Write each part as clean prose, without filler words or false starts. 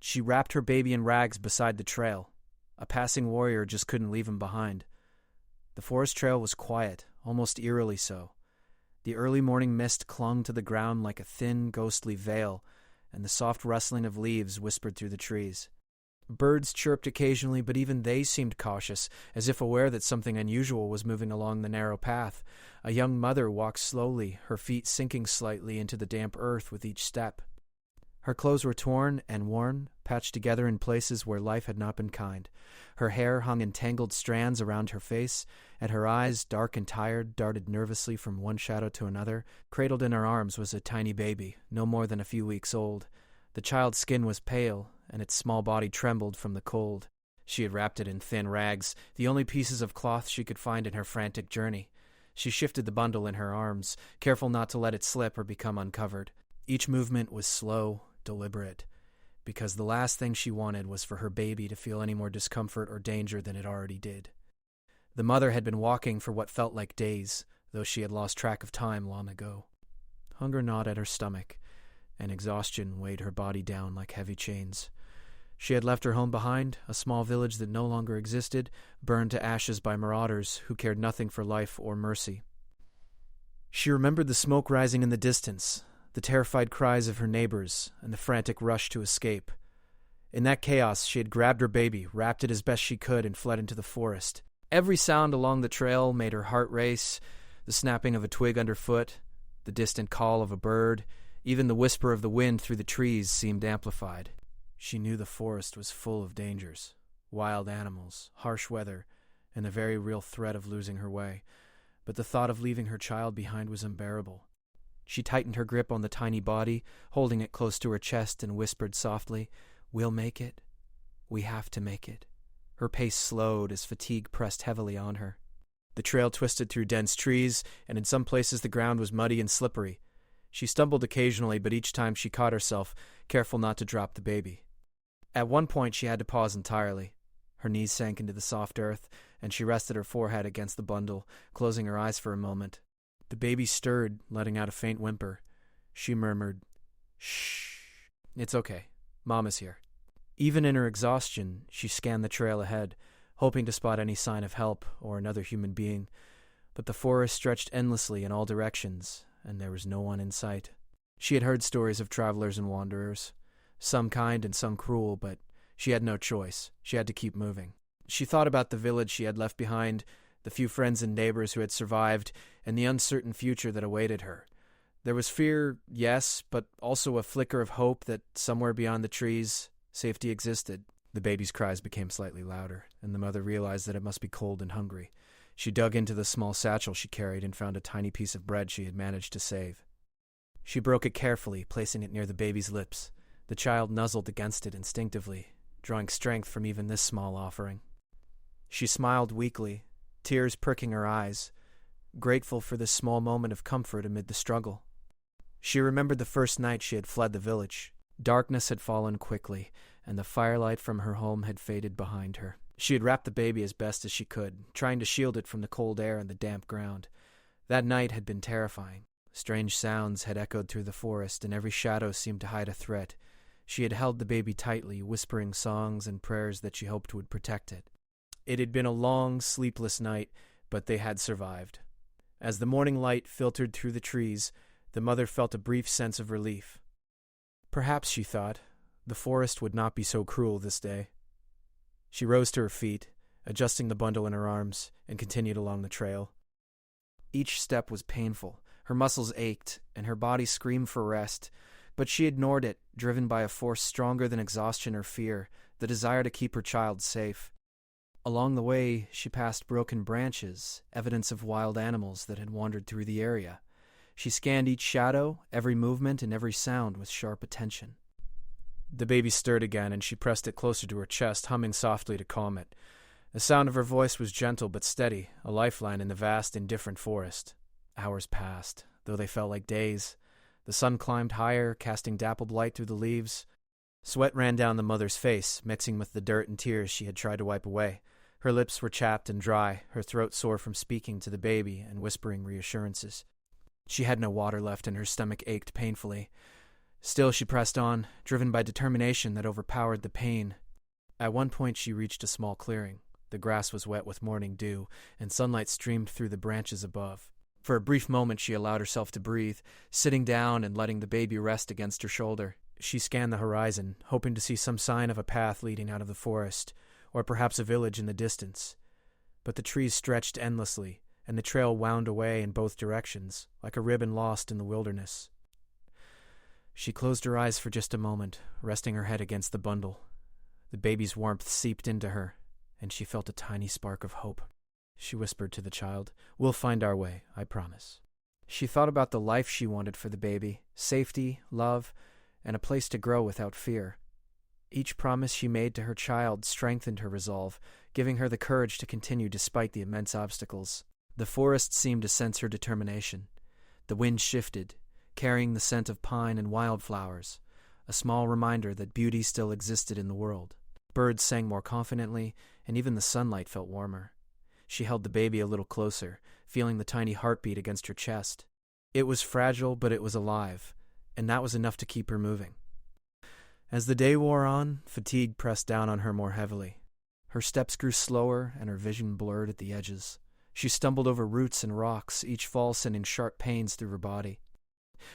She wrapped her baby in rags beside the trail. A passing warrior just couldn't leave him behind. The forest trail was quiet, almost eerily so. The early morning mist clung to the ground like a thin, ghostly veil, and the soft rustling of leaves whispered through the trees. Birds chirped occasionally, but even they seemed cautious, as if aware that something unusual was moving along the narrow path. A young mother walked slowly, her feet sinking slightly into the damp earth with each step. Her clothes were torn and worn, patched together in places where life had not been kind. Her hair hung in tangled strands around her face, and her eyes, dark and tired, darted nervously from one shadow to another. Cradled in her arms was a tiny baby, no more than a few weeks old. The child's skin was pale, and its small body trembled from the cold. She had wrapped it in thin rags, the only pieces of cloth she could find in her frantic journey. She shifted the bundle in her arms, careful not to let it slip or become uncovered. Each movement was slow, deliberate, because the last thing she wanted was for her baby to feel any more discomfort or danger than it already did. The mother had been walking for what felt like days, though she had lost track of time long ago. Hunger gnawed at her stomach, and exhaustion weighed her body down like heavy chains. She had left her home behind, a small village that no longer existed, burned to ashes by marauders who cared nothing for life or mercy. She remembered the smoke rising in the distance, the terrified cries of her neighbors, and the frantic rush to escape. In that chaos, she had grabbed her baby, wrapped it as best she could, and fled into the forest. Every sound along the trail made her heart race, the snapping of a twig underfoot, the distant call of a bird, even the whisper of the wind through the trees seemed amplified. She knew the forest was full of dangers, wild animals, harsh weather, and the very real threat of losing her way, but the thought of leaving her child behind was unbearable. She tightened her grip on the tiny body, holding it close to her chest, and whispered softly, "We'll make it. We have to make it." Her pace slowed as fatigue pressed heavily on her. The trail twisted through dense trees, and in some places the ground was muddy and slippery. She stumbled occasionally, but each time she caught herself, careful not to drop the baby. At one point she had to pause entirely. Her knees sank into the soft earth, and she rested her forehead against the bundle, closing her eyes for a moment. The baby stirred, letting out a faint whimper. She murmured, "Shh. It's okay. Mom is here." Even in her exhaustion, she scanned the trail ahead, hoping to spot any sign of help or another human being. But the forest stretched endlessly in all directions, and there was no one in sight. She had heard stories of travelers and wanderers, some kind and some cruel, but she had no choice. She had to keep moving. She thought about the village she had left behind, the few friends and neighbors who had survived, and the uncertain future that awaited her. There was fear, yes, but also a flicker of hope that somewhere beyond the trees, safety existed. The baby's cries became slightly louder, and the mother realized that it must be cold and hungry. She dug into the small satchel she carried and found a tiny piece of bread she had managed to save. She broke it carefully, placing it near the baby's lips. The child nuzzled against it instinctively, drawing strength from even this small offering. She smiled weakly, tears pricking her eyes, grateful for this small moment of comfort amid the struggle. She remembered the first night she had fled the village. Darkness had fallen quickly, and the firelight from her home had faded behind her. She had wrapped the baby as best as she could, trying to shield it from the cold air and the damp ground. That night had been terrifying. Strange sounds had echoed through the forest, and every shadow seemed to hide a threat. She had held the baby tightly, whispering songs and prayers that she hoped would protect it. It had been a long, sleepless night, but they had survived. As the morning light filtered through the trees, the mother felt a brief sense of relief. Perhaps, she thought, the forest would not be so cruel this day. She rose to her feet, adjusting the bundle in her arms, and continued along the trail. Each step was painful. Her muscles ached, and her body screamed for rest, but she ignored it, driven by a force stronger than exhaustion or fear, the desire to keep her child safe. Along the way, she passed broken branches, evidence of wild animals that had wandered through the area. She scanned each shadow, every movement, and every sound with sharp attention. The baby stirred again, and she pressed it closer to her chest, humming softly to calm it. The sound of her voice was gentle but steady, a lifeline in the vast, indifferent forest. Hours passed, though they felt like days. The sun climbed higher, casting dappled light through the leaves. Sweat ran down the mother's face, mixing with the dirt and tears she had tried to wipe away. Her lips were chapped and dry, her throat sore from speaking to the baby and whispering reassurances. She had no water left, and her stomach ached painfully. Still, she pressed on, driven by determination that overpowered the pain. At one point, she reached a small clearing. The grass was wet with morning dew, and sunlight streamed through the branches above. For a brief moment, she allowed herself to breathe, sitting down and letting the baby rest against her shoulder. She scanned the horizon, hoping to see some sign of a path leading out of the forest, or perhaps a village in the distance. But the trees stretched endlessly, and the trail wound away in both directions, like a ribbon lost in the wilderness. She closed her eyes for just a moment, resting her head against the bundle. The baby's warmth seeped into her, and she felt a tiny spark of hope. She whispered to the child, "We'll find our way, I promise." She thought about the life she wanted for the baby, safety, love, and a place to grow without fear. Each promise she made to her child strengthened her resolve, giving her the courage to continue despite the immense obstacles. The forest seemed to sense her determination. The wind shifted, carrying the scent of pine and wildflowers, a small reminder that beauty still existed in the world. Birds sang more confidently, and even the sunlight felt warmer. She held the baby a little closer, feeling the tiny heartbeat against her chest. It was fragile, but it was alive, and that was enough to keep her moving. As the day wore on, fatigue pressed down on her more heavily. Her steps grew slower, and her vision blurred at the edges. She stumbled over roots and rocks, each fall sending sharp pains through her body.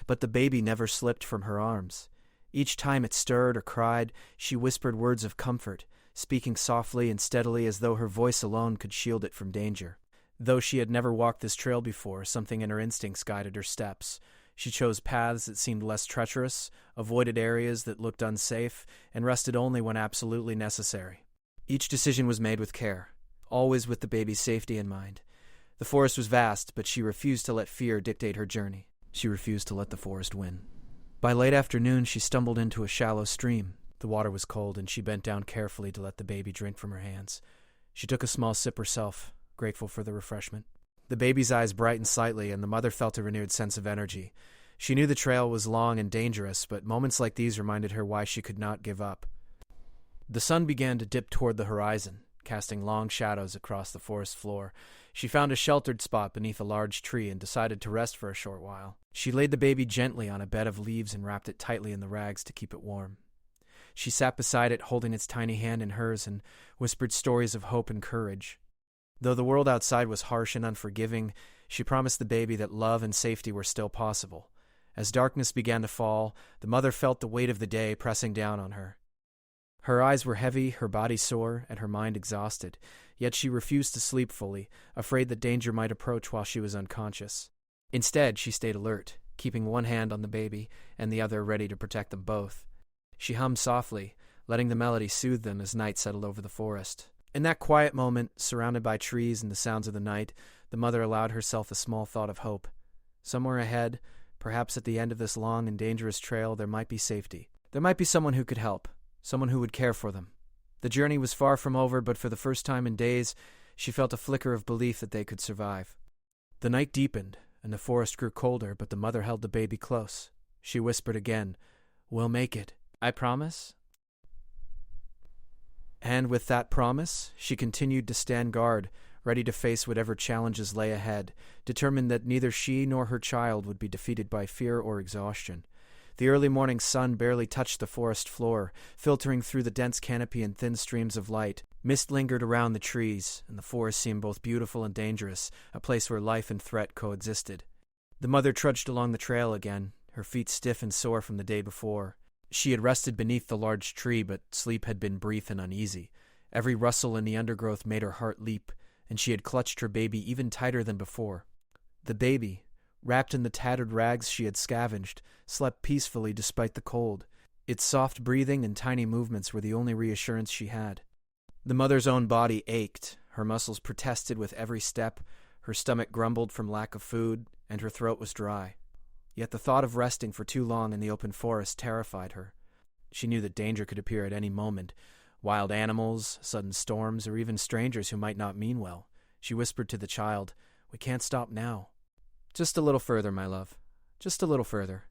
But the baby never slipped from her arms. Each time it stirred or cried, she whispered words of comfort, speaking softly and steadily as though her voice alone could shield it from danger. Though she had never walked this trail before, something in her instincts guided her steps. She chose paths that seemed less treacherous, avoided areas that looked unsafe, and rested only when absolutely necessary. Each decision was made with care, always with the baby's safety in mind. The forest was vast, but she refused to let fear dictate her journey. She refused to let the forest win. By late afternoon, she stumbled into a shallow stream. The water was cold, and she bent down carefully to let the baby drink from her hands. She took a small sip herself, grateful for the refreshment. The baby's eyes brightened slightly, and the mother felt a renewed sense of energy. She knew the trail was long and dangerous, but moments like these reminded her why she could not give up. The sun began to dip toward the horizon, casting long shadows across the forest floor. She found a sheltered spot beneath a large tree and decided to rest for a short while. She laid the baby gently on a bed of leaves and wrapped it tightly in the rags to keep it warm. She sat beside it, holding its tiny hand in hers, and whispered stories of hope and courage. Though the world outside was harsh and unforgiving, she promised the baby that love and safety were still possible. As darkness began to fall, the mother felt the weight of the day pressing down on her. Her eyes were heavy, her body sore, and her mind exhausted, yet she refused to sleep fully, afraid that danger might approach while she was unconscious. Instead, she stayed alert, keeping one hand on the baby and the other ready to protect them both. She hummed softly, letting the melody soothe them as night settled over the forest. In that quiet moment, surrounded by trees and the sounds of the night, the mother allowed herself a small thought of hope. Somewhere ahead, perhaps at the end of this long and dangerous trail, there might be safety. There might be someone who could help, someone who would care for them. The journey was far from over, but for the first time in days, she felt a flicker of belief that they could survive. The night deepened, and the forest grew colder, but the mother held the baby close. She whispered again, "We'll make it. I promise." And with that promise, she continued to stand guard, ready to face whatever challenges lay ahead, determined that neither she nor her child would be defeated by fear or exhaustion. The early morning sun barely touched the forest floor, filtering through the dense canopy in thin streams of light. Mist lingered around the trees, and the forest seemed both beautiful and dangerous, a place where life and threat coexisted. The mother trudged along the trail again, her feet stiff and sore from the day before. She had rested beneath the large tree, but sleep had been brief and uneasy. Every rustle in the undergrowth made her heart leap, and she had clutched her baby even tighter than before. The baby, wrapped in the tattered rags she had scavenged, slept peacefully despite the cold. Its soft breathing and tiny movements were the only reassurance she had. The mother's own body ached, her muscles protested with every step, her stomach grumbled from lack of food, and her throat was dry. Yet the thought of resting for too long in the open forest terrified her. She knew that danger could appear at any moment. Wild animals, sudden storms, or even strangers who might not mean well. She whispered to the child, "We can't stop now." "Just a little further, my love. Just a little further."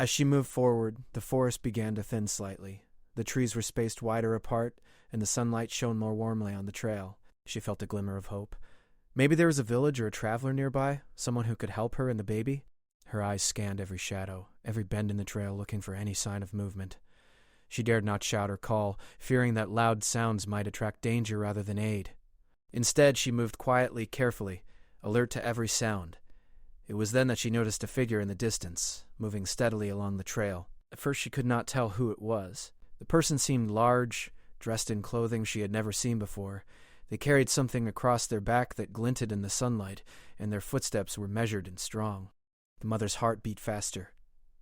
As she moved forward, the forest began to thin slightly. The trees were spaced wider apart, and the sunlight shone more warmly on the trail. She felt a glimmer of hope. Maybe there was a village or a traveler nearby, someone who could help her and the baby. Her eyes scanned every shadow, every bend in the trail, looking for any sign of movement. She dared not shout or call, fearing that loud sounds might attract danger rather than aid. Instead, she moved quietly, carefully, alert to every sound. It was then that she noticed a figure in the distance, moving steadily along the trail. At first she could not tell who it was. The person seemed large, dressed in clothing she had never seen before. They carried something across their back that glinted in the sunlight, and their footsteps were measured and strong. The mother's heart beat faster.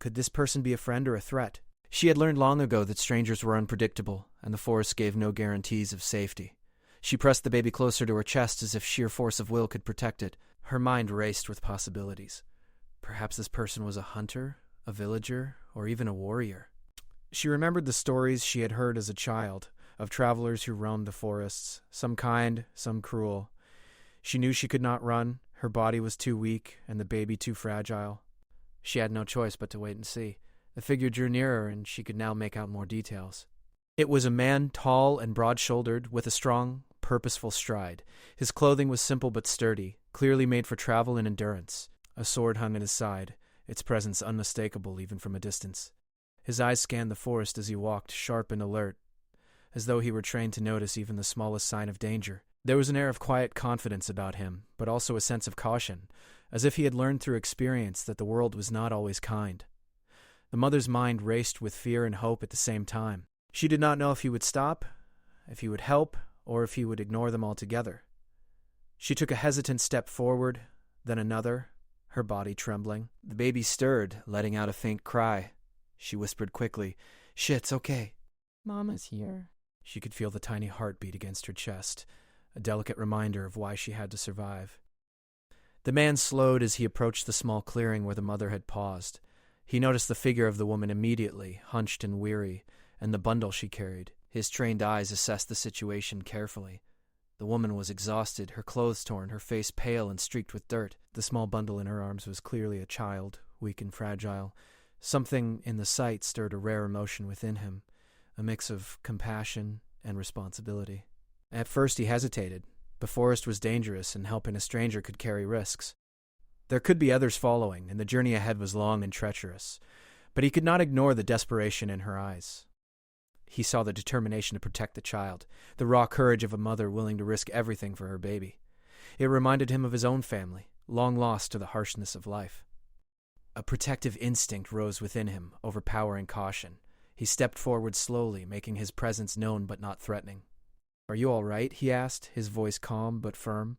Could this person be a friend or a threat? She had learned long ago that strangers were unpredictable, and the forest gave no guarantees of safety. She pressed the baby closer to her chest as if sheer force of will could protect it. Her mind raced with possibilities. Perhaps this person was a hunter, a villager, or even a warrior. She remembered the stories she had heard as a child, of travelers who roamed the forests, some kind, some cruel. She knew she could not run, her body was too weak, and the baby too fragile. She had no choice but to wait and see. The figure drew nearer, and she could now make out more details. It was a man, tall and broad-shouldered, with a strong, purposeful stride. His clothing was simple but sturdy, clearly made for travel and endurance. A sword hung at his side, its presence unmistakable even from a distance. His eyes scanned the forest as he walked, sharp and alert, as though he were trained to notice even the smallest sign of danger. There was an air of quiet confidence about him, but also a sense of caution, as if he had learned through experience that the world was not always kind. The mother's mind raced with fear and hope at the same time. She did not know if he would stop, if he would help, or if he would ignore them altogether. She took a hesitant step forward, then another, her body trembling. The baby stirred, letting out a faint cry. She whispered quickly, "Shh, okay." "Mama's here." She could feel the tiny heartbeat against her chest, a delicate reminder of why she had to survive. The man slowed as he approached the small clearing where the mother had paused. He noticed the figure of the woman immediately, hunched and weary, and the bundle she carried. His trained eyes assessed the situation carefully. The woman was exhausted, her clothes torn, her face pale and streaked with dirt. The small bundle in her arms was clearly a child, weak and fragile. Something in the sight stirred a rare emotion within him, a mix of compassion and responsibility. At first he hesitated. The forest was dangerous, and helping a stranger could carry risks. There could be others following, and the journey ahead was long and treacherous. But he could not ignore the desperation in her eyes. He saw the determination to protect the child, the raw courage of a mother willing to risk everything for her baby. It reminded him of his own family, long lost to the harshness of life. A protective instinct rose within him, overpowering caution. He stepped forward slowly, making his presence known but not threatening. "Are you all right?" he asked, his voice calm but firm.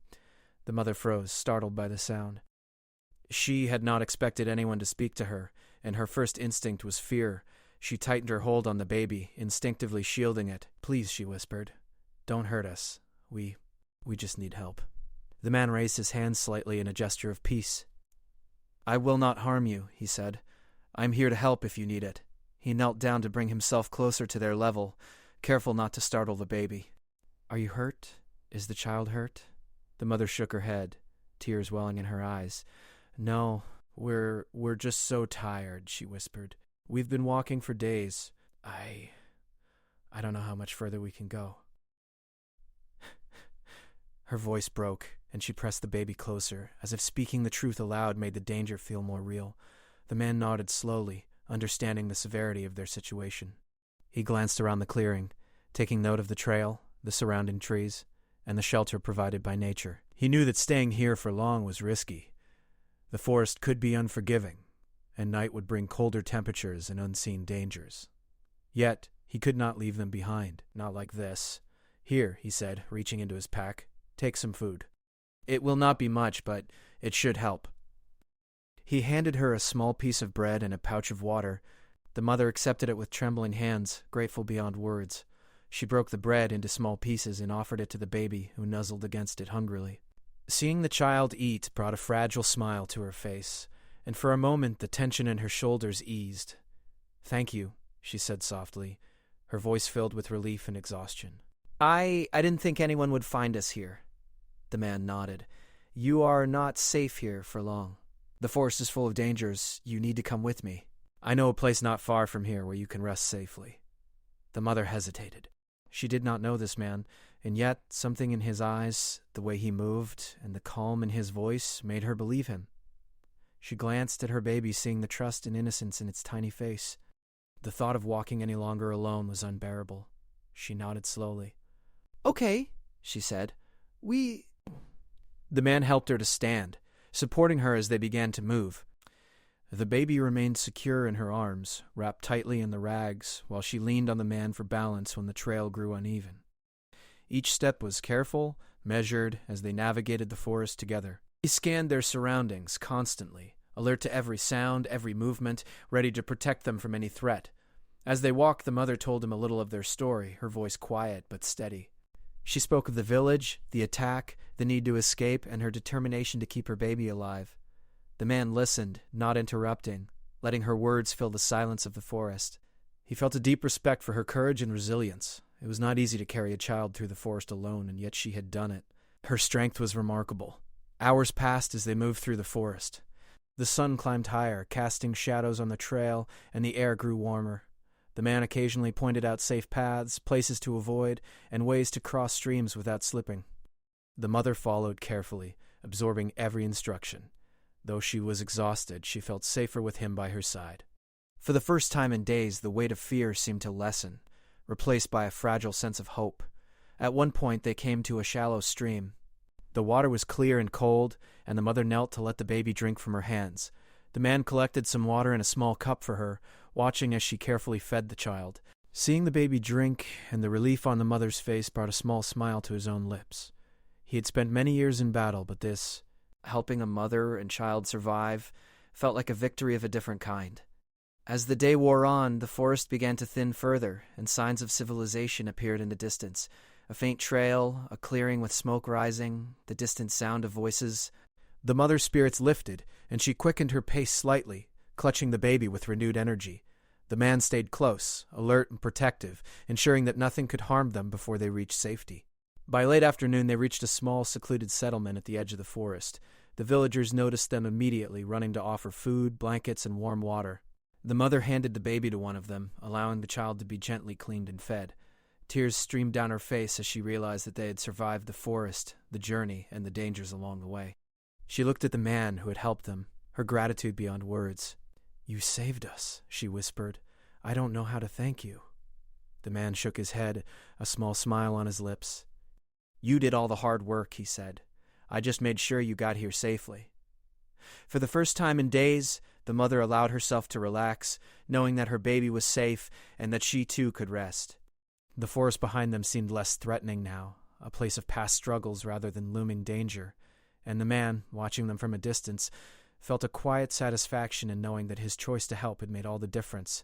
The mother froze, startled by the sound. She had not expected anyone to speak to her, and her first instinct was fear. She tightened her hold on the baby, instinctively shielding it. "Please," she whispered. "Don't hurt us. We just need help." The man raised his hands slightly in a gesture of peace. "I will not harm you," he said. "I'm here to help if you need it." He knelt down to bring himself closer to their level, careful not to startle the baby. "Are you hurt? Is the child hurt?" The mother shook her head, tears welling in her eyes. "No, we're just so tired," she whispered. "We've been walking for days. I don't know how much further we can go." Her voice broke, and she pressed the baby closer, as if speaking the truth aloud made the danger feel more real. The man nodded slowly, understanding the severity of their situation. He glanced around the clearing, taking note of the trail, the surrounding trees, and the shelter provided by nature. He knew that staying here for long was risky. The forest could be unforgiving, and night would bring colder temperatures and unseen dangers. Yet, he could not leave them behind, not like this. "Here," he said, reaching into his pack, "take some food. It will not be much, but it should help." He handed her a small piece of bread and a pouch of water. The mother accepted it with trembling hands, grateful beyond words. She broke the bread into small pieces and offered it to the baby, who nuzzled against it hungrily. Seeing the child eat brought a fragile smile to her face, and for a moment the tension in her shoulders eased. "Thank you," she said softly, her voice filled with relief and exhaustion. I didn't think anyone would find us here." The man nodded. "You are not safe here for long. The forest is full of dangers. You need to come with me. I know a place not far from here where you can rest safely." The mother hesitated. She did not know this man, and yet something in his eyes, the way he moved, and the calm in his voice made her believe him. She glanced at her baby, seeing the trust and innocence in its tiny face. The thought of walking any longer alone was unbearable. She nodded slowly. "Okay," she said. "We—" The man helped her to stand, supporting her as they began to move. The baby remained secure in her arms, wrapped tightly in the rags, while she leaned on the man for balance when the trail grew uneven. Each step was careful, measured, as they navigated the forest together. He scanned their surroundings constantly, alert to every sound, every movement, ready to protect them from any threat. As they walked, the mother told him a little of their story, her voice quiet but steady. She spoke of the village, the attack, the need to escape, and her determination to keep her baby alive. The man listened, not interrupting, letting her words fill the silence of the forest. He felt a deep respect for her courage and resilience. It was not easy to carry a child through the forest alone, and yet she had done it. Her strength was remarkable. Hours passed as they moved through the forest. The sun climbed higher, casting shadows on the trail, and the air grew warmer. The man occasionally pointed out safe paths, places to avoid, and ways to cross streams without slipping. The mother followed carefully, absorbing every instruction. Though she was exhausted, she felt safer with him by her side. For the first time in days, the weight of fear seemed to lessen, replaced by a fragile sense of hope. At one point, they came to a shallow stream. The water was clear and cold, and the mother knelt to let the baby drink from her hands. The man collected some water in a small cup for her, watching as she carefully fed the child. Seeing the baby drink and the relief on the mother's face brought a small smile to his own lips. He had spent many years in battle, but this, helping a mother and child survive, felt like a victory of a different kind. As the day wore on, the forest began to thin further, and signs of civilization appeared in the distance. A faint trail, a clearing with smoke rising, the distant sound of voices. The mother's spirits lifted, and she quickened her pace slightly, clutching the baby with renewed energy. The man stayed close, alert and protective, ensuring that nothing could harm them before they reached safety. By late afternoon, they reached a small, secluded settlement at the edge of the forest. The villagers noticed them immediately, running to offer food, blankets, and warm water. The mother handed the baby to one of them, allowing the child to be gently cleaned and fed. Tears streamed down her face as she realized that they had survived the forest, the journey, and the dangers along the way. She looked at the man who had helped them, her gratitude beyond words. "You saved us," she whispered. "I don't know how to thank you." The man shook his head, a small smile on his lips. "You did all the hard work," he said. "I just made sure you got here safely." For the first time in days, the mother allowed herself to relax, knowing that her baby was safe and that she too could rest. The forest behind them seemed less threatening now, a place of past struggles rather than looming danger, and the man, watching them from a distance, felt a quiet satisfaction in knowing that his choice to help had made all the difference.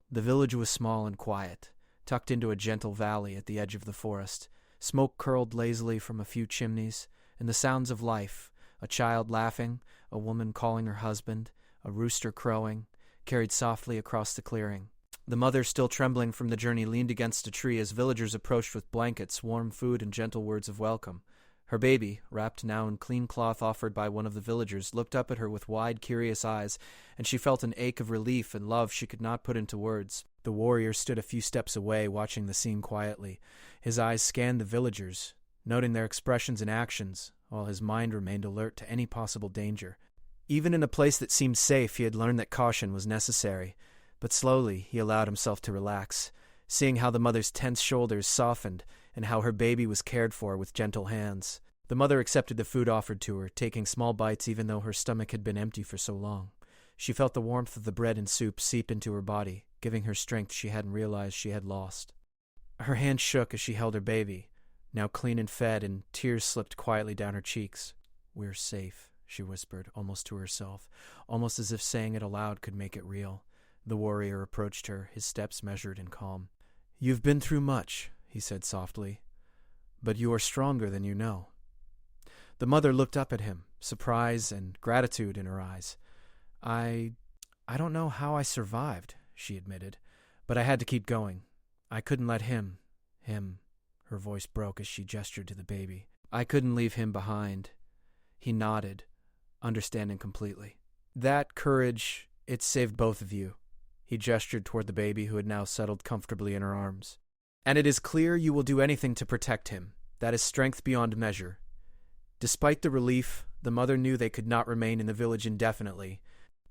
The village was small and quiet, tucked into a gentle valley at the edge of the forest. Smoke curled lazily from a few chimneys, and the sounds of life, a child laughing, a woman calling her husband, a rooster crowing, carried softly across the clearing. The mother, still trembling from the journey, leaned against a tree as villagers approached with blankets, warm food, and gentle words of welcome. Her baby, wrapped now in clean cloth offered by one of the villagers, looked up at her with wide, curious eyes, and she felt an ache of relief and love she could not put into words. The warrior stood a few steps away, watching the scene quietly. His eyes scanned the villagers, noting their expressions and actions, while his mind remained alert to any possible danger. Even in a place that seemed safe, he had learned that caution was necessary. But slowly he allowed himself to relax, seeing how the mother's tense shoulders softened and how her baby was cared for with gentle hands. The mother accepted the food offered to her, taking small bites even though her stomach had been empty for so long. She felt the warmth of the bread and soup seep into her body, giving her strength she hadn't realized she had lost. Her hand shook as she held her baby, now clean and fed, and tears slipped quietly down her cheeks. "We're safe," she whispered, almost to herself, almost as if saying it aloud could make it real. The warrior approached her, his steps measured and calm. "You've been through much," he said softly, "but you are stronger than you know." The mother looked up at him, surprise and gratitude in her eyes. I don't know how I survived," she admitted, "but I had to keep going. I couldn't let him, her voice broke as she gestured to the baby. "I couldn't leave him behind." He nodded, understanding completely. "That courage, it saved both of you." He gestured toward the baby, who had now settled comfortably in her arms. "And it is clear you will do anything to protect him. That is strength beyond measure." Despite the relief, The mother knew they could not remain in the village indefinitely.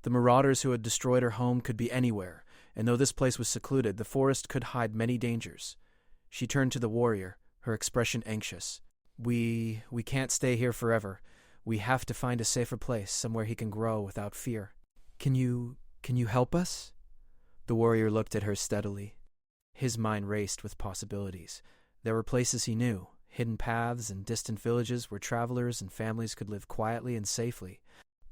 The marauders who had destroyed her home could be anywhere, and though this place was secluded, the forest could hide many dangers. She turned to the warrior, her expression anxious. We can't stay here forever. We have to find a safer place, somewhere he can grow without fear. Can you help us? The warrior looked at her steadily. His mind raced with possibilities. There were places he knew, hidden paths and distant villages where travelers and families could live quietly and safely.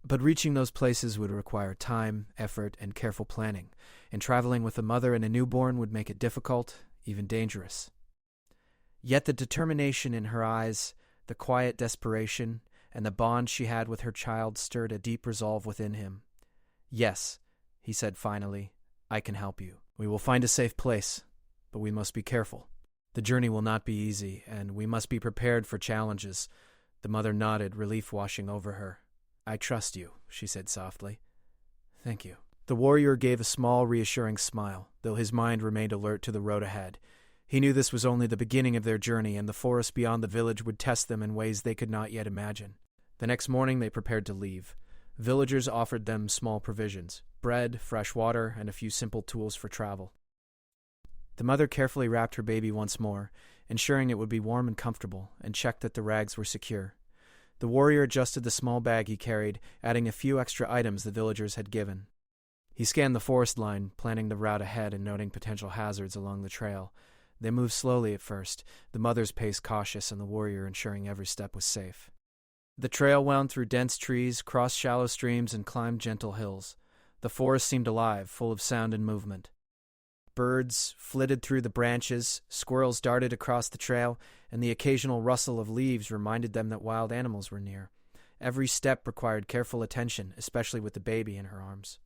But reaching those places would require time, effort, and careful planning, and traveling with a mother and a newborn would make it difficult, even dangerous. Yet the determination in her eyes, the quiet desperation, and the bond she had with her child stirred a deep resolve within him. Yes, he said finally, I can help you. We will find a safe place, but we must be careful. The journey will not be easy, and we must be prepared for challenges. The mother nodded, relief washing over her. I trust you, she said softly. Thank you. The warrior gave a small, reassuring smile, though his mind remained alert to the road ahead. He knew this was only the beginning of their journey, and the forest beyond the village would test them in ways they could not yet imagine. The next morning they prepared to leave. Villagers offered them small provisions, bread, fresh water, and a few simple tools for travel. The mother carefully wrapped her baby once more, ensuring it would be warm and comfortable, and checked that the rags were secure. The warrior adjusted the small bag he carried, adding a few extra items the villagers had given. He scanned the forest line, planning the route ahead and noting potential hazards along the trail. They moved slowly at first, the mother's pace cautious and the warrior ensuring every step was safe. The trail wound through dense trees, crossed shallow streams, and climbed gentle hills. The forest seemed alive, full of sound and movement. Birds flitted through the branches, squirrels darted across the trail, and the occasional rustle of leaves reminded them that wild animals were near. Every step required careful attention, especially with the baby in her arms.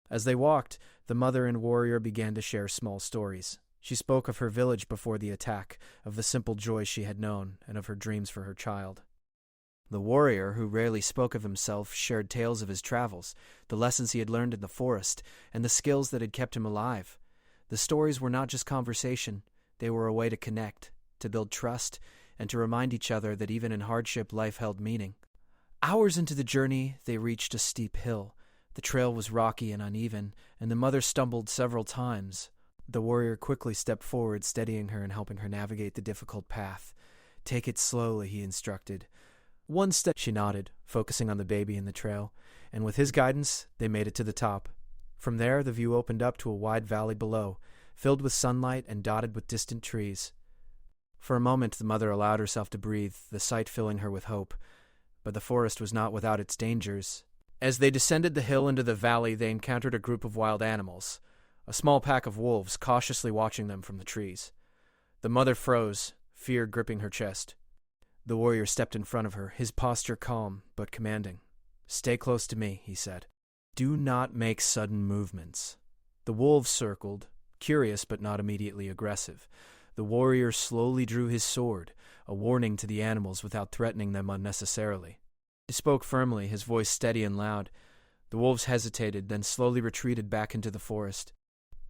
As they walked, the mother and warrior began to share small stories. She spoke of her village before the attack, of the simple joys she had known, and of her dreams for her child. The warrior, who rarely spoke of himself, shared tales of his travels, the lessons he had learned in the forest, and the skills that had kept him alive. The stories were not just conversation, they were a way to connect, to build trust, and to remind each other that even in hardship life held meaning. Hours into the journey, they reached a steep hill. The trail was rocky and uneven, and the mother stumbled several times. The warrior quickly stepped forward, steadying her and helping her navigate the difficult path. Take it slowly, he instructed. One step, she nodded, focusing on the baby in the trail, and with his guidance, they made it to the top. From there, the view opened up to a wide valley below, filled with sunlight and dotted with distant trees. For a moment, the mother allowed herself to breathe, the sight filling her with hope. But the forest was not without its dangers. As they descended the hill into the valley, they encountered a group of wild animals, a small pack of wolves cautiously watching them from the trees. The mother froze, fear gripping her chest. The warrior stepped in front of her, his posture calm but commanding. Stay close to me, he said. Do not make sudden movements. The wolves circled, curious but not immediately aggressive. The warrior slowly drew his sword, a warning to the animals without threatening them unnecessarily. He spoke firmly, his voice steady and loud. The wolves hesitated, then slowly retreated back into the forest.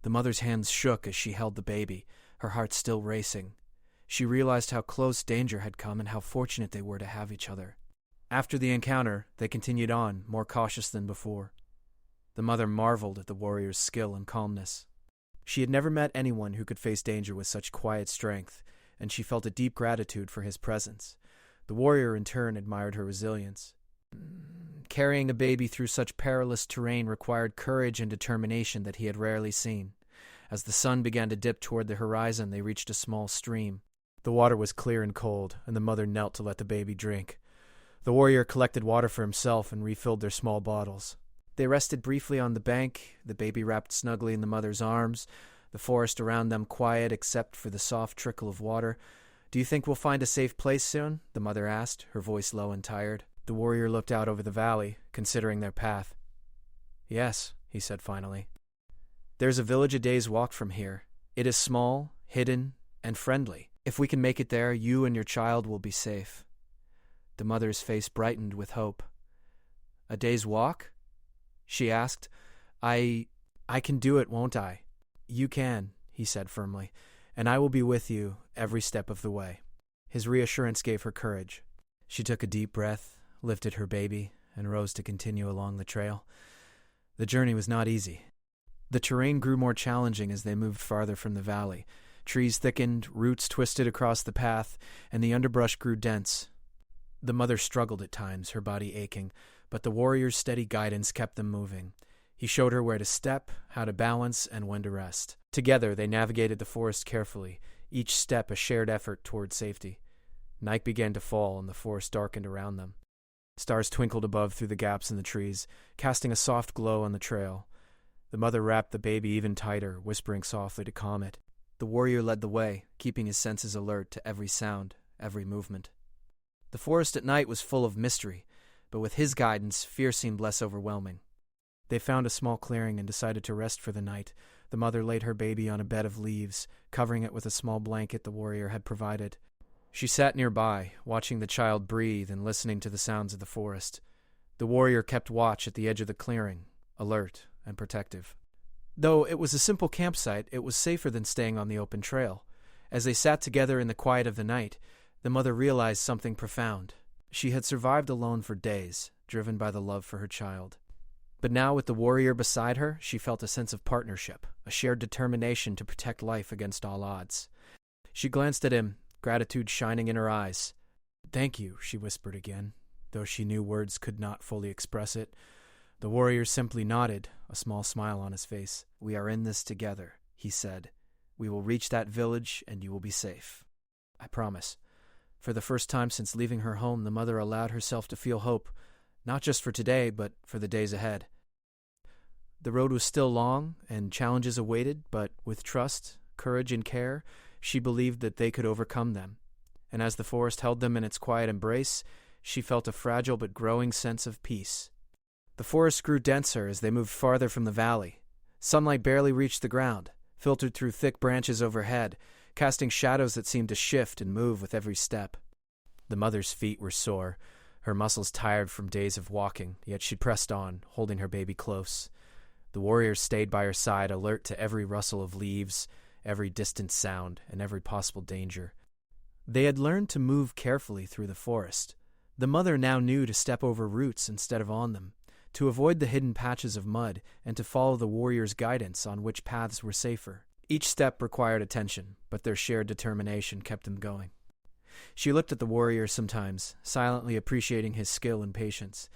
The mother's hands shook as she held the baby, her heart still racing. She realized how close danger had come and how fortunate they were to have each other. After the encounter, they continued on, more cautious than before. The mother marveled at the warrior's skill and calmness. She had never met anyone who could face danger with such quiet strength, and she felt a deep gratitude for his presence. The warrior, in turn, admired her resilience. Carrying a baby through such perilous terrain required courage and determination that he had rarely seen. As the sun began to dip toward the horizon, they reached a small stream. The water was clear and cold, and the mother knelt to let the baby drink. The warrior collected water for himself and refilled their small bottles. They rested briefly on the bank, the baby wrapped snugly in the mother's arms, the forest around them quiet except for the soft trickle of water. Do you think we'll find a safe place soon? The mother asked, her voice low and tired. The warrior looked out over the valley, considering their path. Yes, he said finally. There's a village a day's walk from here. It is small, hidden, and friendly. If we can make it there, you and your child will be safe. The mother's face brightened with hope. A day's walk? She asked. I can do it, won't I? You can, he said firmly, and I will be with you every step of the way. His reassurance gave her courage. She took a deep breath, lifted her baby, and rose to continue along the trail. The journey was not easy. The terrain grew more challenging as they moved farther from the valley. Trees thickened, roots twisted across the path, and the underbrush grew dense. The mother struggled at times, her body aching, but the warrior's steady guidance kept them moving. He showed her where to step, how to balance, and when to rest. Together, they navigated the forest carefully, each step a shared effort toward safety. Night began to fall, and the forest darkened around them. Stars twinkled above through the gaps in the trees, casting a soft glow on the trail. The mother wrapped the baby even tighter, whispering softly to calm it. The warrior led the way, keeping his senses alert to every sound, every movement. The forest at night was full of mystery, but with his guidance, fear seemed less overwhelming. They found a small clearing and decided to rest for the night. The mother laid her baby on a bed of leaves, covering it with a small blanket the warrior had provided. She sat nearby, watching the child breathe and listening to the sounds of the forest. The warrior kept watch at the edge of the clearing, alert and protective. Though it was a simple campsite, it was safer than staying on the open trail. As they sat together in the quiet of the night, the mother realized something profound. She had survived alone for days, driven by the love for her child. But now, with the warrior beside her, she felt a sense of partnership, a shared determination to protect life against all odds. She glanced at him, gratitude shining in her eyes. "Thank you," she whispered again, though she knew words could not fully express it. The warrior simply nodded, a small smile on his face. "We are in this together," he said. "We will reach that village, and you will be safe. I promise." For the first time since leaving her home, the mother allowed herself to feel hope, not just for today, but for the days ahead. The road was still long, and challenges awaited, but with trust, courage, and care, she believed that they could overcome them. And as the forest held them in its quiet embrace, she felt a fragile but growing sense of peace. The forest grew denser as they moved farther from the valley. Sunlight barely reached the ground, filtered through thick branches overhead, casting shadows that seemed to shift and move with every step. The mother's feet were sore, her muscles tired from days of walking, yet she pressed on, holding her baby close. The warrior stayed by her side, alert to every rustle of leaves, every distant sound, and every possible danger. They had learned to move carefully through the forest. The mother now knew to step over roots instead of on them, to avoid the hidden patches of mud, and to follow the warrior's guidance on which paths were safer. Each step required attention, but their shared determination kept them going. She looked at the warrior sometimes, silently appreciating his skill and patience.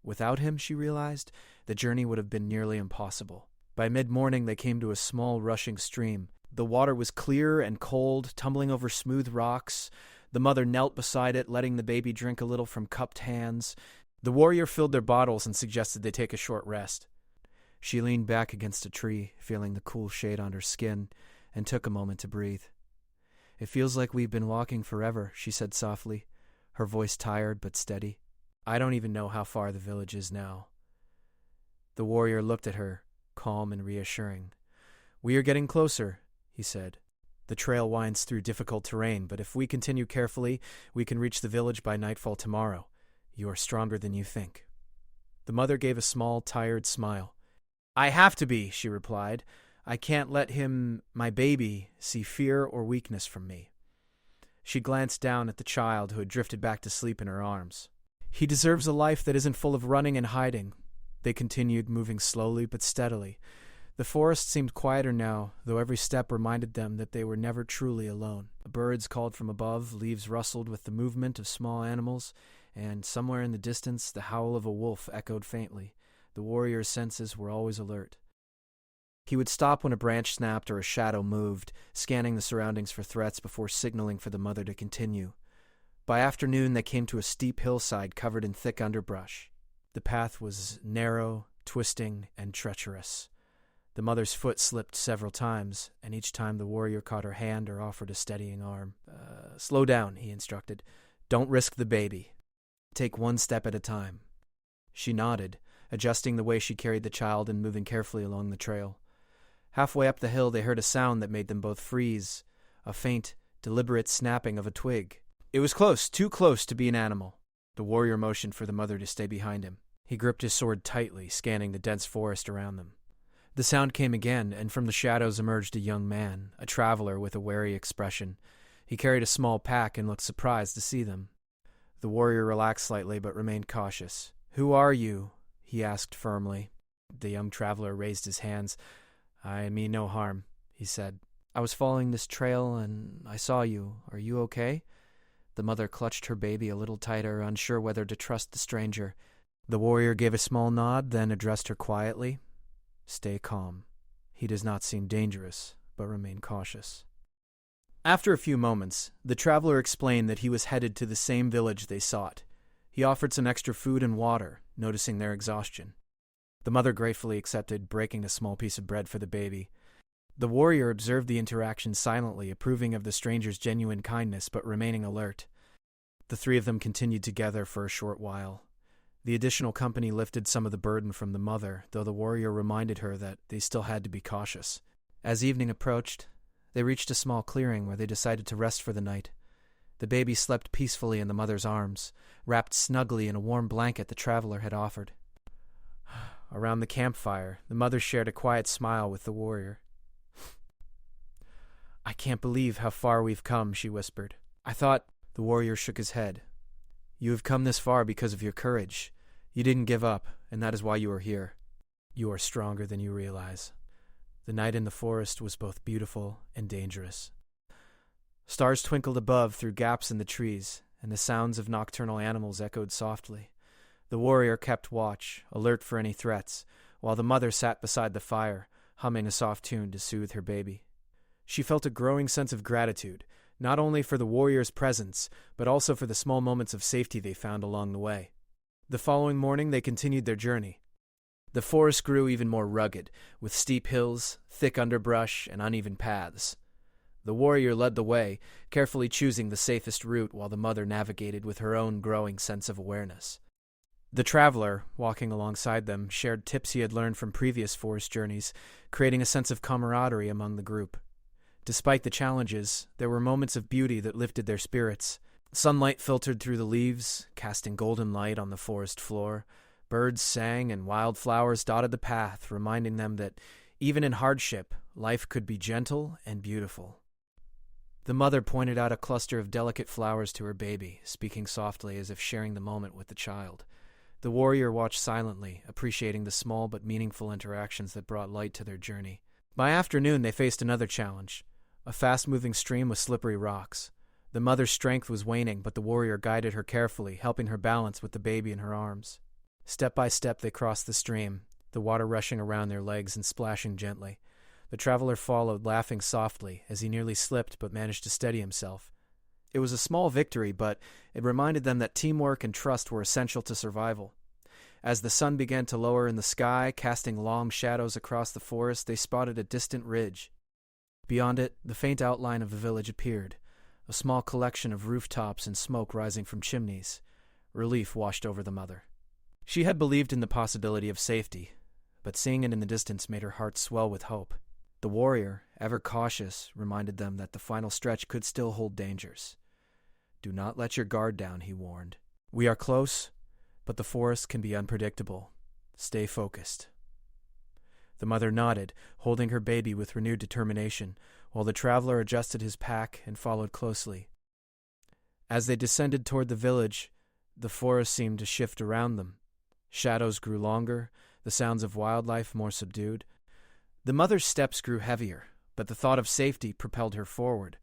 Without him, she realized, the journey would have been nearly impossible. By mid-morning, they came to a small, rushing stream. The water was clear and cold, tumbling over smooth rocks. The mother knelt beside it, letting the baby drink a little from cupped hands. The warrior filled their bottles and suggested they take a short rest. She leaned back against a tree, feeling the cool shade on her skin, and took a moment to breathe. "It feels like we've been walking forever," she said softly, her voice tired but steady. "I don't even know how far the village is now." The warrior looked at her, calm and reassuring. "We are getting closer," he said. "The trail winds through difficult terrain, but if we continue carefully, we can reach the village by nightfall tomorrow. You are stronger than you think." The mother gave a small, tired smile. "I have to be," she replied. "I can't let him, my baby, see fear or weakness from me." She glanced down at the child who had drifted back to sleep in her arms. "He deserves a life that isn't full of running and hiding." They continued, moving slowly but steadily. The forest seemed quieter now, though every step reminded them that they were never truly alone. Birds called from above, leaves rustled with the movement of small animals, and somewhere in the distance the howl of a wolf echoed faintly. The warrior's senses were always alert. He would stop when a branch snapped or a shadow moved, scanning the surroundings for threats before signaling for the mother to continue. By afternoon, they came to a steep hillside covered in thick underbrush. The path was narrow, twisting, and treacherous. The mother's foot slipped several times, and each time the warrior caught her hand or offered a steadying arm. "Slow down," he instructed. "Don't risk the baby. Take one step at a time." She nodded, adjusting the way she carried the child and moving carefully along the trail. Halfway up the hill, they heard a sound that made them both freeze, a faint, deliberate snapping of a twig. It was close, too close to be an animal. The warrior motioned for the mother to stay behind him. He gripped his sword tightly, scanning the dense forest around them. The sound came again, and from the shadows emerged a young man, a traveler with a wary expression. He carried a small pack and looked surprised to see them. The warrior relaxed slightly but remained cautious. "Who are you?" he asked firmly. The young traveler raised his hands. "I mean no harm," he said. "I was following this trail and I saw you. Are you okay?" The mother clutched her baby a little tighter, unsure whether to trust the stranger. The warrior gave a small nod, then addressed her quietly. "Stay calm. He does not seem dangerous, but remain cautious." After a few moments, the traveler explained that he was headed to the same village they sought. He offered some extra food and water, noticing their exhaustion. The mother gratefully accepted, breaking a small piece of bread for the baby. The warrior observed the interaction silently, approving of the stranger's genuine kindness but remaining alert. The three of them continued together for a short while. The additional company lifted some of the burden from the mother, though the warrior reminded her that they still had to be cautious. As evening approached, they reached a small clearing where they decided to rest for the night. The baby slept peacefully in the mother's arms, wrapped snugly in a warm blanket the traveler had offered. Around the campfire, the mother shared a quiet smile with the warrior. "I can't believe how far we've come," she whispered. "I thought—" The warrior shook his head. "You have come this far because of your courage. You didn't give up, and that is why you are here. You are stronger than you realize." The night in the forest was both beautiful and dangerous. Stars twinkled above through gaps in the trees, and the sounds of nocturnal animals echoed softly. The warrior kept watch, alert for any threats, while the mother sat beside the fire, humming a soft tune to soothe her baby. She felt a growing sense of gratitude, not only for the warrior's presence, but also for the small moments of safety they found along the way. The following morning they continued their journey. The forest grew even more rugged, with steep hills, thick underbrush, and uneven paths. The warrior led the way, carefully choosing the safest route while the mother navigated with her own growing sense of awareness. The traveler, walking alongside them, shared tips he had learned from previous forest journeys, creating a sense of camaraderie among the group. Despite the challenges, there were moments of beauty that lifted their spirits. Sunlight filtered through the leaves, casting golden light on the forest floor. Birds sang and wildflowers dotted the path, reminding them that, even in hardship, life could be gentle and beautiful. The mother pointed out a cluster of delicate flowers to her baby, speaking softly as if sharing the moment with the child. The warrior watched silently, appreciating the small but meaningful interactions that brought light to their journey. By afternoon, they faced another challenge, a fast-moving stream with slippery rocks. The mother's strength was waning, but the warrior guided her carefully, helping her balance with the baby in her arms. Step by step, they crossed the stream, the water rushing around their legs and splashing gently. The traveler followed, laughing softly, as he nearly slipped but managed to steady himself. It was a small victory, but it reminded them that teamwork and trust were essential to survival. As the sun began to lower in the sky, casting long shadows across the forest, they spotted a distant ridge. Beyond it, the faint outline of the village appeared, a small collection of rooftops and smoke rising from chimneys. Relief washed over the mother. She had believed in the possibility of safety, but seeing it in the distance made her heart swell with hope. The warrior, ever cautious, reminded them that the final stretch could still hold dangers. "Do not let your guard down," he warned. "We are close, but the forest can be unpredictable. Stay focused." The mother nodded, holding her baby with renewed determination, while the traveler adjusted his pack and followed closely. As they descended toward the village, the forest seemed to shift around them. Shadows grew longer, the sounds of wildlife more subdued. The mother's steps grew heavier, but the thought of safety propelled her forward.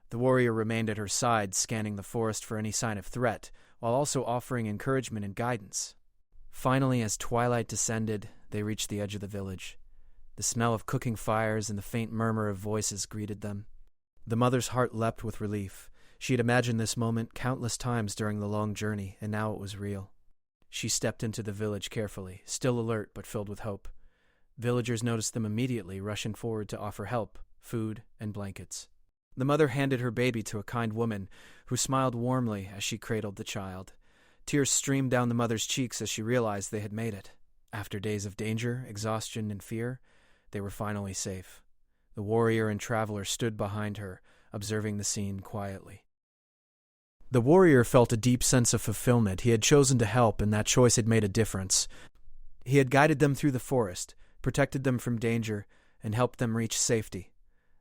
The warrior remained at her side, scanning the forest for any sign of threat, while also offering encouragement and guidance. Finally, as twilight descended, they reached the edge of the village. The smell of cooking fires and the faint murmur of voices greeted them. The mother's heart leapt with relief. She had imagined this moment countless times during the long journey, and now it was real. She stepped into the village carefully, still alert but filled with hope. Villagers noticed them immediately, rushing forward to offer help, food, and blankets. The mother handed her baby to a kind woman, who smiled warmly as she cradled the child. Tears streamed down the mother's cheeks as she realized they had made it. After days of danger, exhaustion, and fear, they were finally safe. The warrior and traveler stood behind her, observing the scene quietly. The warrior felt a deep sense of fulfillment. He had chosen to help, and that choice had made a difference. He had guided them through the forest, protected them from danger, and helped them reach safety.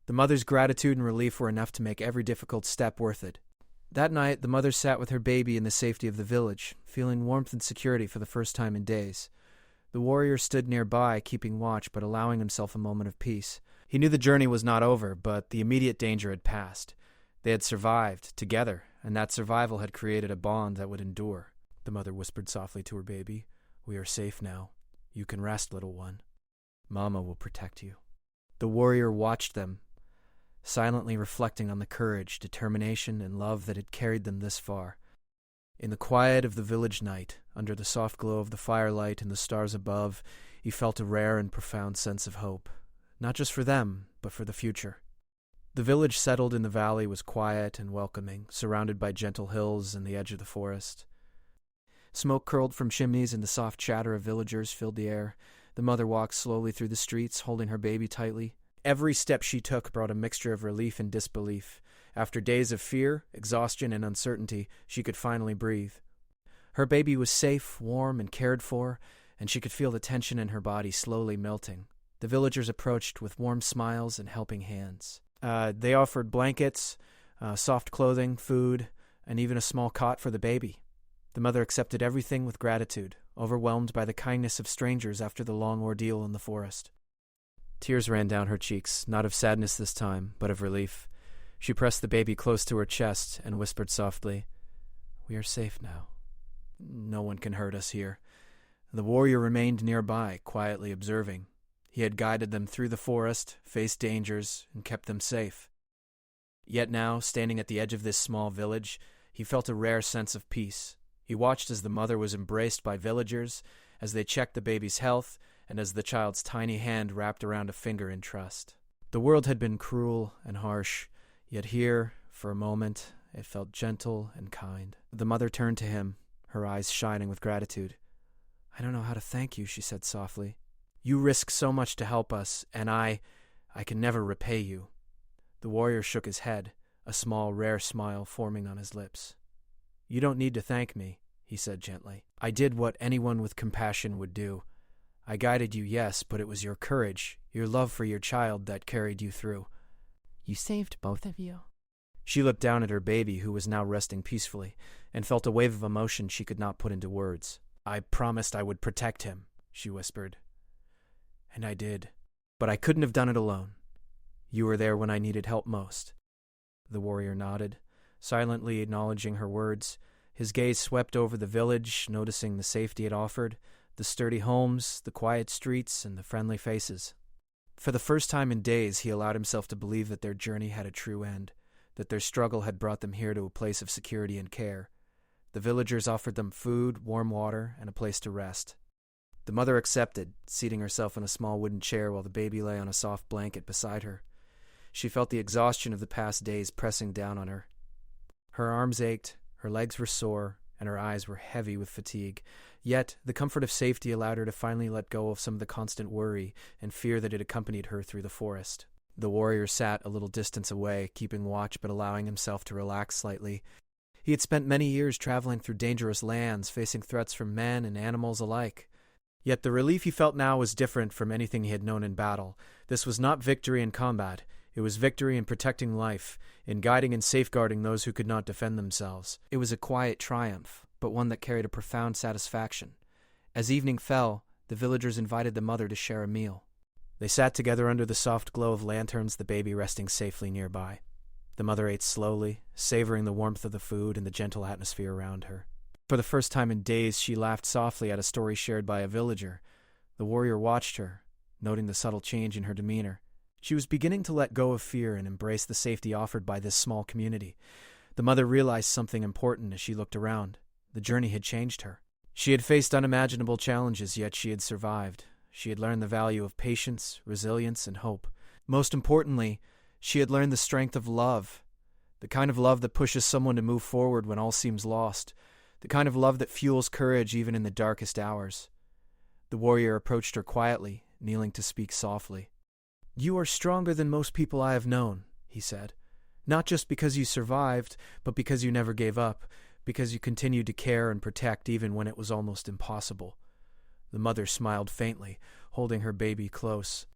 The mother's gratitude and relief were enough to make every difficult step worth it. That night, the mother sat with her baby in the safety of the village, feeling warmth and security for the first time in days. The warrior stood nearby, keeping watch but allowing himself a moment of peace. He knew the journey was not over, but the immediate danger had passed. They had survived, together, and that survival had created a bond that would endure. The mother whispered softly to her baby, "We are safe now. You can rest, little one. Mama will protect you." The warrior watched them, silently reflecting on the courage, determination, and love that had carried them this far. In the quiet of the village night, under the soft glow of the firelight and the stars above, he felt a rare and profound sense of hope, not just for them, but for the future. The village settled in the valley was quiet and welcoming, surrounded by gentle hills and the edge of the forest. Smoke curled from chimneys and the soft chatter of villagers filled the air. The mother walked slowly through the streets, holding her baby tightly. Every step she took brought a mixture of relief and disbelief. After days of fear, exhaustion, and uncertainty, she could finally breathe. Her baby was safe, warm, and cared for, and she could feel the tension in her body slowly melting. The villagers approached with warm smiles and helping hands. They offered blankets, soft clothing, food, and even a small cot for the baby. The mother accepted everything with gratitude, overwhelmed by the kindness of strangers after the long ordeal in the forest. Tears ran down her cheeks, not of sadness this time, but of relief. She pressed the baby close to her chest and whispered softly, "We are safe now. No one can hurt us here." The warrior remained nearby, quietly observing. He had guided them through the forest, faced dangers, and kept them safe. Yet now, standing at the edge of this small village, he felt a rare sense of peace. He watched as the mother was embraced by villagers, as they checked the baby's health, and as the child's tiny hand wrapped around a finger in trust. The world had been cruel and harsh, yet here, for a moment, it felt gentle and kind. The mother turned to him, her eyes shining with gratitude. "I don't know how to thank you," she said softly. "You risk so much to help us, and I can never repay you." The warrior shook his head, a small, rare smile forming on his lips. "You don't need to thank me," he said gently. "I did what anyone with compassion would do. I guided you, yes, but it was your courage, your love for your child that carried you through." "You saved both of you?" She looked down at her baby, who was now resting peacefully, and felt a wave of emotion she could not put into words. "I promised I would protect him," she whispered. "And I did. But I couldn't have done it alone. You were there when I needed help most." The warrior nodded, silently acknowledging her words. His gaze swept over the village, noticing the safety it offered, the sturdy homes, the quiet streets, and the friendly faces. For the first time in days, he allowed himself to believe that their journey had a true end, that their struggle had brought them here to a place of security and care. The villagers offered them food, warm water, and a place to rest. The mother accepted, seating herself in a small wooden chair while the baby lay on a soft blanket beside her. She felt the exhaustion of the past days pressing down on her. Her arms ached, her legs were sore, and her eyes were heavy with fatigue. Yet, the comfort of safety allowed her to finally let go of some of the constant worry and fear that had accompanied her through the forest. The warrior sat a little distance away, keeping watch but allowing himself to relax slightly. He had spent many years traveling through dangerous lands, facing threats from men and animals alike. Yet the relief he felt now was different from anything he had known in battle. This was not victory in combat. It was victory in protecting life, in guiding and safeguarding those who could not defend themselves. It was a quiet triumph, but one that carried a profound satisfaction. As evening fell, the villagers invited the mother to share a meal. They sat together under the soft glow of lanterns, the baby resting safely nearby. The mother ate slowly, savoring the warmth of the food and the gentle atmosphere around her. For the first time in days, she laughed softly at a story shared by a villager. The warrior watched her, noting the subtle change in her demeanor. She was beginning to let go of fear and embrace the safety offered by this small community. The mother realized something important as she looked around. The journey had changed her. She had faced unimaginable challenges, yet she had survived. She had learned the value of patience, resilience, and hope. Most importantly, she had learned the strength of love, the kind of love that pushes someone to move forward when all seems lost, the kind of love that fuels courage even in the darkest hours. The warrior approached her quietly, kneeling to speak softly. "You are stronger than most people I have known," he said. "Not just because you survived, but because you never gave up, because you continued to care and protect even when it was almost impossible." The mother smiled faintly, holding her baby close.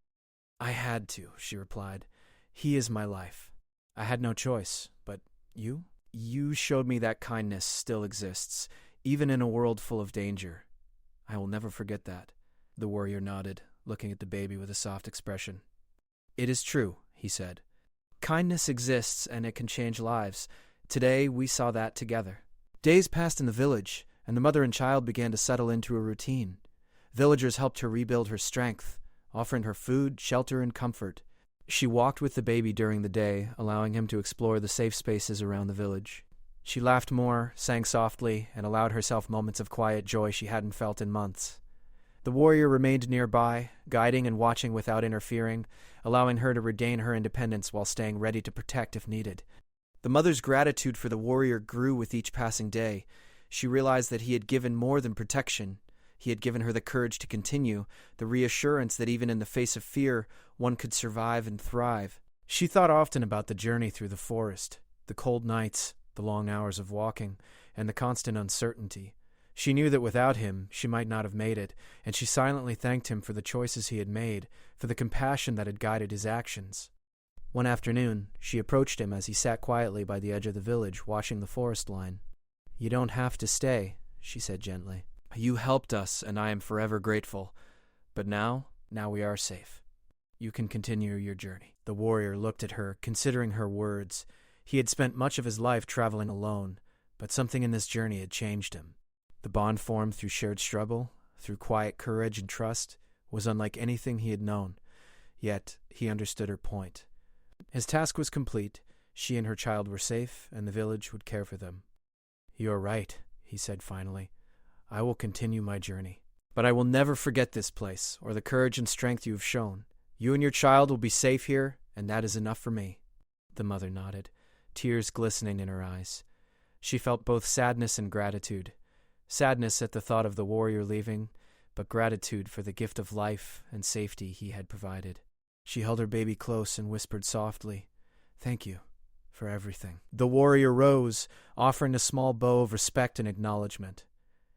"I had to," she replied. "He is my life. I had no choice. But you? You showed me that kindness still exists, even in a world full of danger. I will never forget that." The warrior nodded, looking at the baby with a soft expression. "It is true," he said. "Kindness exists and it can change lives. Today we saw that together." Days passed in the village, and the mother and child began to settle into a routine. Villagers helped her rebuild her strength, offering her food, shelter, and comfort. She walked with the baby during the day, allowing him to explore the safe spaces around the village. She laughed more, sang softly, and allowed herself moments of quiet joy she hadn't felt in months. The warrior remained nearby, guiding and watching without interfering, allowing her to regain her independence while staying ready to protect if needed. The mother's gratitude for the warrior grew with each passing day. She realized that he had given more than protection. He had given her the courage to continue, the reassurance that even in the face of fear, one could survive and thrive. She thought often about the journey through the forest, the cold nights, the long hours of walking, and the constant uncertainty. She knew that without him, she might not have made it, and she silently thanked him for the choices he had made, for the compassion that had guided his actions. One afternoon, she approached him as he sat quietly by the edge of the village, watching the forest line. "You don't have to stay," she said gently. "You helped us, and I am forever grateful. But now we are safe. You can continue your journey." The warrior looked at her, considering her words. He had spent much of his life traveling alone, but something in this journey had changed him. The bond formed through shared struggle, through quiet courage and trust, was unlike anything he had known. Yet he understood her point. His task was complete. She and her child were safe, and the village would care for them. "You are right," he said finally. "I will continue my journey. But I will never forget this place, or the courage and strength you have shown. You and your child will be safe here, and that is enough for me." The mother nodded, tears glistening in her eyes. She felt both sadness and gratitude. Sadness at the thought of the warrior leaving, but gratitude for the gift of life and safety he had provided. She held her baby close and whispered softly, "Thank you for everything." The warrior rose, offering a small bow of respect and acknowledgement.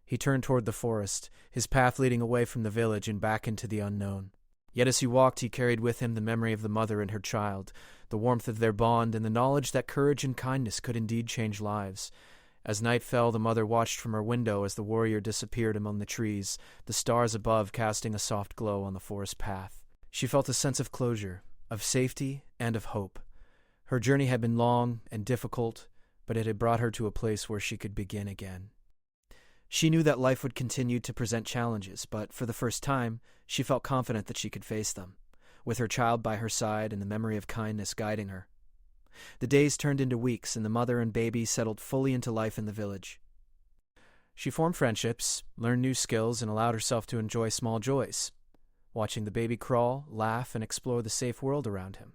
He turned toward the forest, his path leading away from the village and back into the unknown. Yet as he walked, he carried with him the memory of the mother and her child, the warmth of their bond, and the knowledge that courage and kindness could indeed change lives. As night fell, the mother watched from her window as the warrior disappeared among the trees, the stars above casting a soft glow on the forest path. She felt a sense of closure, of safety, and of hope. Her journey had been long and difficult, but it had brought her to a place where she could begin again. She knew that life would continue to present challenges, but for the first time, she felt confident that she could face them, with her child by her side and the memory of kindness guiding her. The days turned into weeks, and the mother and baby settled fully into life in the village. She formed friendships, learned new skills, and allowed herself to enjoy small joys, watching the baby crawl, laugh, and explore the safe world around him.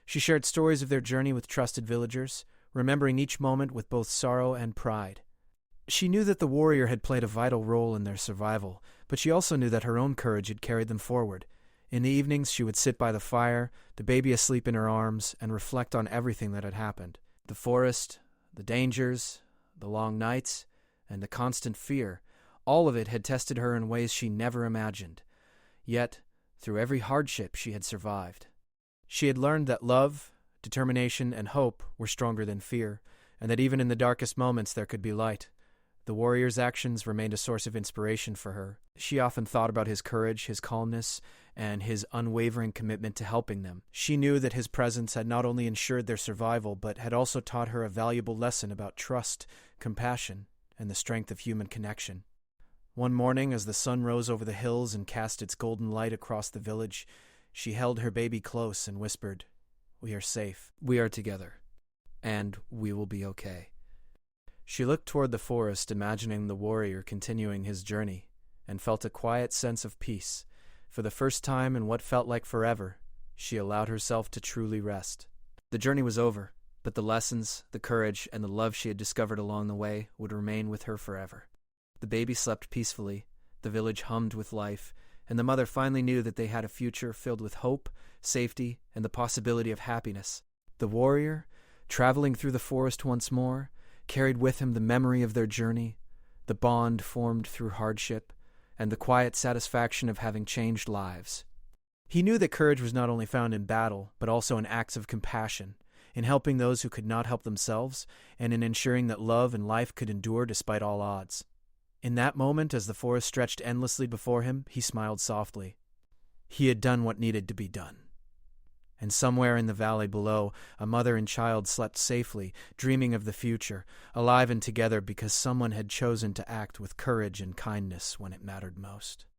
She shared stories of their journey with trusted villagers, remembering each moment with both sorrow and pride. She knew that the warrior had played a vital role in their survival, but she also knew that her own courage had carried them forward. In the evenings, she would sit by the fire, the baby asleep in her arms, and reflect on everything that had happened. The forest, the dangers, the long nights, and the constant fear, all of it had tested her in ways she never imagined. Yet, through every hardship, she had survived. She had learned that love, determination, and hope were stronger than fear, and that even in the darkest moments there could be light. The warrior's actions remained a source of inspiration for her. She often thought about his courage, his calmness, and his unwavering commitment to helping them. She knew that his presence had not only ensured their survival, but had also taught her a valuable lesson about trust, compassion, and the strength of human connection. One morning, as the sun rose over the hills and cast its golden light across the village, she held her baby close and whispered, "We are safe. We are together. And we will be okay." She looked toward the forest, imagining the warrior continuing his journey, and felt a quiet sense of peace. For the first time in what felt like forever, she allowed herself to truly rest. The journey was over, but the lessons, the courage, and the love she had discovered along the way would remain with her forever. The baby slept peacefully, the village hummed with life, and the mother finally knew that they had a future filled with hope, safety, and the possibility of happiness. The warrior, traveling through the forest once more, carried with him the memory of their journey, the bond formed through hardship, and the quiet satisfaction of having changed lives. He knew that courage was not only found in battle, but also in acts of compassion, in helping those who could not help themselves, and in ensuring that love and life could endure despite all odds. In that moment, as the forest stretched endlessly before him, he smiled softly. He had done what needed to be done. And somewhere in the valley below, a mother and child slept safely, dreaming of the future, alive and together because someone had chosen to act with courage and kindness when it mattered most.